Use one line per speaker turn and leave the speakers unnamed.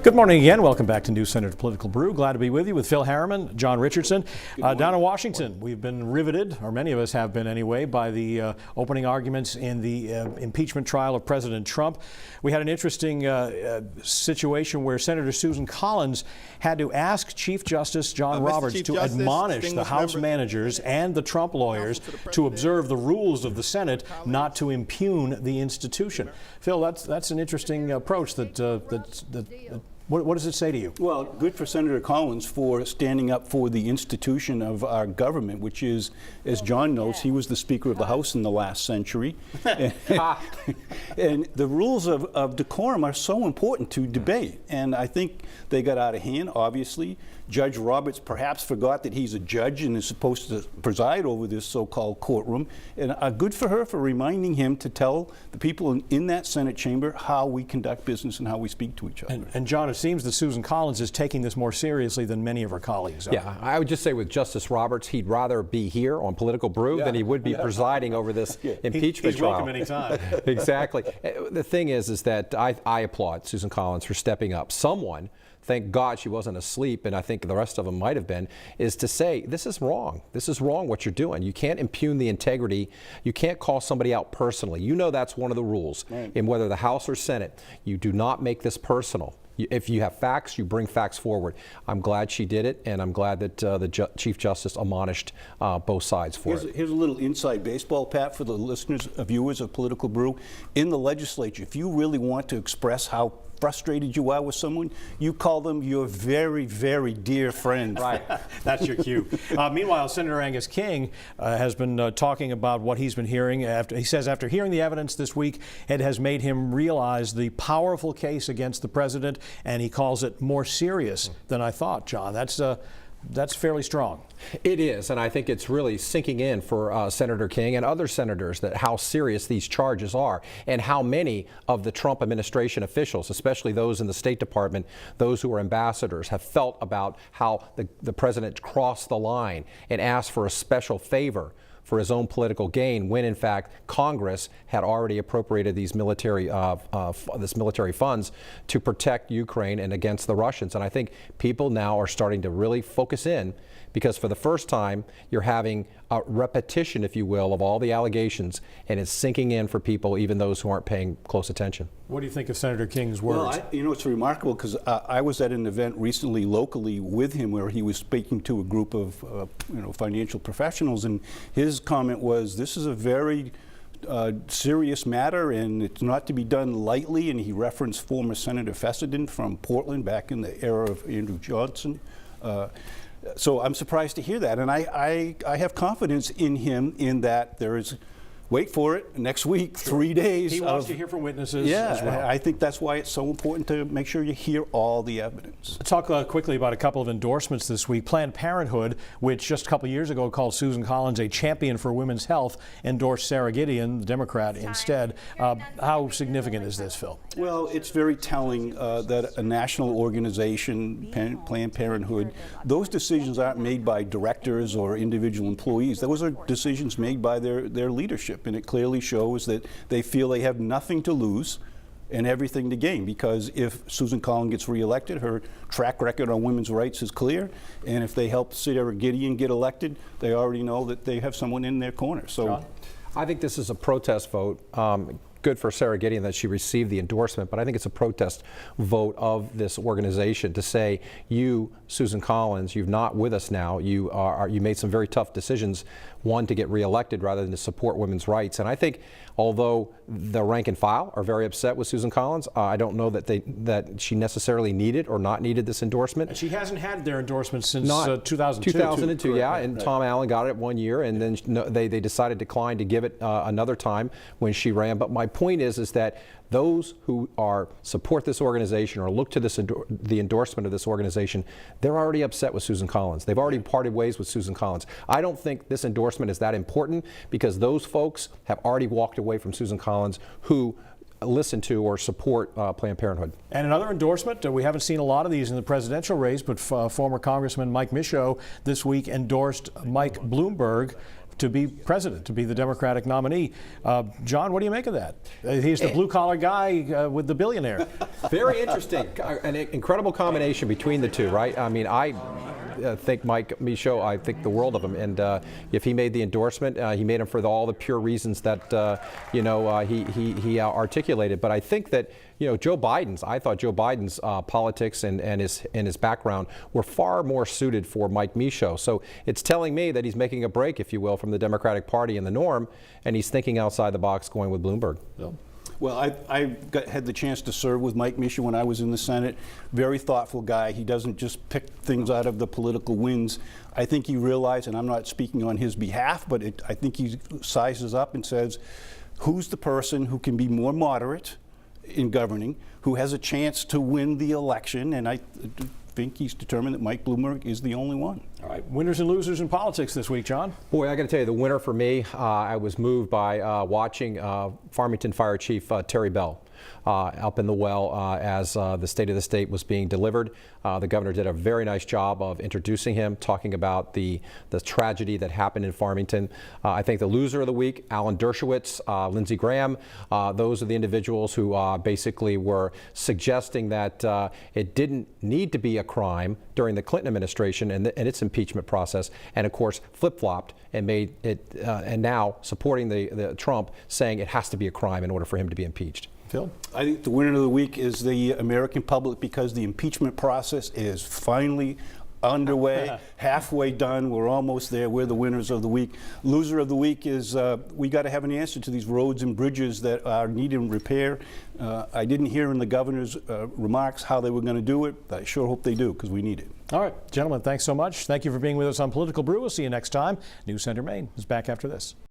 Good morning again. Welcome back to News Center Political Brew. Glad to be with you with Phil Harriman, John Richardson. Down in Washington, we've been riveted, or many of us have been anyway, by the opening arguments in the impeachment trial of President Trump. We had an interesting situation where Senator Susan Collins had to ask Chief Justice John Roberts to admonish the House managers and the Trump lawyers to observe the rules of the Senate, not to impugn the institution. Phil, that's an interesting approach What does it say to you?
Well, good for Senator Collins for standing up for the institution of our government, which is, as John knows, he was the Speaker of the House in the last century. And the rules of decorum are so important to debate. And I think they got out of hand, obviously. Judge Roberts perhaps forgot that he's a judge and is supposed to preside over this so-called courtroom. And good for her for reminding him to tell the people in that Senate chamber how we conduct business and how we speak to each other.
And John, it seems that Susan Collins is taking this more seriously than many of her colleagues are.
Yeah, I would just say with Justice Roberts, he'd rather be here on Political Brew than he would be presiding over this impeachment trial.
He's welcome anytime.
Exactly. The thing is that I applaud Susan Collins for stepping up. Someone, thank God she wasn't asleep, and I think the rest of them might have been, is to say, this is wrong. This is wrong what you're doing. You can't impugn the integrity. You can't call somebody out personally. You know that's one of the rules in whether the House or Senate. You do not make this personal. If you have facts, you bring facts forward. I'm glad she did it, and I'm glad that the Chief Justice admonished both sides for it.
Here's a little inside baseball, Pat, for the listeners, viewers of Political Brew. In the legislature, if you really want to express how frustrated you are with someone, you call them your very, very dear friend.
Right, that's your cue. Meanwhile, Senator Angus King has been talking about what he's been hearing. He says after hearing the evidence this week, it has made him realize the powerful case against the president, and he calls it more serious than I thought, John. That's fairly strong.
It is, and I think it's really sinking in for Senator King and other senators that how serious these charges are and how many of the Trump administration officials, especially those in the State Department, those who are ambassadors, have felt about how the president crossed the line and asked for a special favor for his own political gain, when in fact Congress had already appropriated these military funds to protect Ukraine and against the Russians. And I think people now are starting to really focus in, because for the first time you're having a repetition, if you will, of all the allegations, and it's sinking in for people, even those who aren't paying close attention.
What do you think of Senator King's words?
Well, it's remarkable because I was at an event recently locally with him where he was speaking to a group of financial professionals, and his comment was, this is a very serious matter and it's not to be done lightly, and he referenced former Senator Fessenden from Portland back in the era of Andrew Johnson. So I'm surprised to hear that, and I have confidence in him in that there is, wait for it, next week, 3 days.
He wants to hear from witnesses as well.
I think that's why it's so important to make sure you hear all the evidence.
Let's talk quickly about a couple of endorsements this week. Planned Parenthood, which just a couple of years ago called Susan Collins a champion for women's health, endorsed Sarah Gideon, the Democrat, instead. How significant is this, Phil?
Well, it's very telling that a national organization, Planned Parenthood, those decisions aren't made by directors or individual employees. Those are decisions made by their leadership. And it clearly shows that they feel they have nothing to lose and everything to gain, because if Susan Collins gets reelected, her track record on women's rights is clear, and if they help Sarah Gideon get elected, they already know that they have someone in their corner. So,
John?
I think this is a protest vote. Good for Sarah Gideon that she received the endorsement, but I think it's a protest vote of this organization to say, you, Susan Collins, you're not with us now. You made some very tough decisions, one, to get reelected rather than to support women's rights. And I think although the rank and file are very upset with Susan Collins, I don't know that she necessarily needed or not needed this endorsement.
And she hasn't had their endorsement since 2002.
2002, yeah, and Tom Allen got it 1 year, and then they decided to decline to give it another time when she ran. But my point is that those who support this organization or look to the endorsement of this organization, they're already upset with Susan Collins. They've already parted ways with Susan Collins. I don't think this endorsement is that important, because those folks have already walked away from Susan Collins who listen to or support Planned Parenthood.
And another endorsement, we haven't seen a lot of these in the presidential race, but former Congressman Mike Michaud this week endorsed Mike Bloomberg to be president, to be the Democratic nominee. John, what do you make of that? He's the blue-collar guy with the billionaire.
Very interesting. An incredible combination between the two, right? I mean, I think Mike Michaud, I think the world of him. And if he made the endorsement, he made him for all the pure reasons that, he articulated. But I think that, I thought Joe Biden's politics and his background were far more suited for Mike Michaud. So it's telling me that he's making a break, if you will, from the Democratic Party and the norm, and he's thinking outside the box, going with Bloomberg.
Bill?
Well, I had the chance to serve with Mike Michaud when I was in the Senate. Very thoughtful guy. He doesn't just pick things out of the political winds. I think he realized, and I'm not speaking on his behalf, but I think he sizes up and says, who's the person who can be more moderate in governing, who has a chance to win the election? And I think he's determined that Mike Bloomberg is the only one.
All right, winners and losers in politics this week, John.
Boy, I got to tell you, the winner for me, I was moved by watching Farmington Fire Chief Terry Bell up in the well as the State of the State was being delivered. The governor did a very nice job of introducing him, talking about the tragedy that happened in Farmington. I think the loser of the week, Alan Dershowitz, Lindsey Graham, those are the individuals who basically were suggesting that it didn't need to be a crime during the Clinton administration and its impeachment process, and of course flip-flopped and made it, and now supporting the Trump, saying it has to be a crime in order for him to be impeached.
Phil?
I think the winner of the week is the American public, because the impeachment process is finally underway, halfway done. We're almost there. We're the winners of the week. Loser of the week is we got to have an answer to these roads and bridges that are needing repair. I didn't hear in the governor's remarks how they were going to do it. I sure hope they do, because we need it.
All right, gentlemen, thanks so much. Thank you for being with us on Political Brew. We'll see you next time. News Center Maine is back after this.